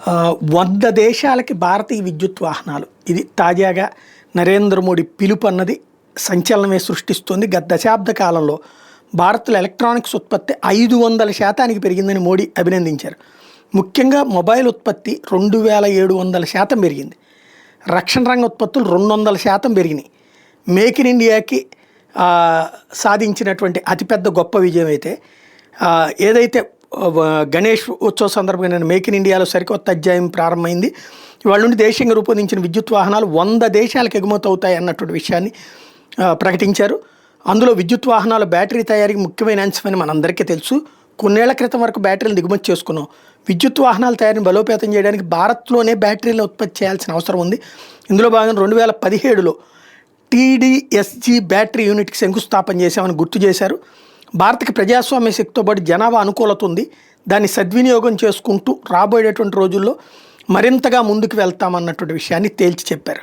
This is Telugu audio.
100 దేశాలకి భారతీయ విద్యుత్ వాహనాలు. ఇది తాజాగా నరేంద్ర మోడీ పిలుపు అన్నది సంచలనమే సృష్టిస్తుంది. గత దశాబ్ద కాలంలో భారత్లో ఎలక్ట్రానిక్స్ ఉత్పత్తి 500% పెరిగిందని మోడీ అభినందించారు. ముఖ్యంగా మొబైల్ ఉత్పత్తి 2700% పెరిగింది. రక్షణ రంగ ఉత్పత్తులు 200% పెరిగినాయి. మేక్ ఇన్ ఇండియాకి సాధించినటువంటి అతిపెద్ద గొప్ప విజయం అయితే ఏదైతే గణేష్ ఉత్సవ సందర్భంగా మేక్ ఇన్ ఇండియాలో సరికొత్త అధ్యాయం ప్రారంభమైంది. ఇవాళ నుండి దేశీయంగా రూపొందించిన విద్యుత్ వాహనాలు 100 దేశాలకు ఎగుమతి అవుతాయి అన్నటువంటి విషయాన్ని ప్రకటించారు. అందులో విద్యుత్ వాహనాల బ్యాటరీ తయారీకి ముఖ్యమైన అంశమని మనందరికీ తెలుసు. కొన్నేళ్ల క్రితం వరకు బ్యాటరీలు దిగుమతి చేసుకున్నాం. విద్యుత్ వాహనాల తయారీని బలోపేతం చేయడానికి భారత్లోనే బ్యాటరీలను ఉత్పత్తి చేయాల్సిన అవసరం ఉంది. ఇందులో భాగంగా 2017లో TDSG బ్యాటరీ యూనిట్కి శంకుస్థాపన చేశామని గుర్తు చేశారు. భారత్కి ప్రజాస్వామ్య శక్తితో పాటు జనాభా అనుకూలత ఉంది. దాన్ని సద్వినియోగం చేసుకుంటూ రాబోయేటువంటి రోజుల్లో మరింతగా ముందుకు వెళ్తామన్నటువంటి విషయాన్ని తేల్చి చెప్పారు.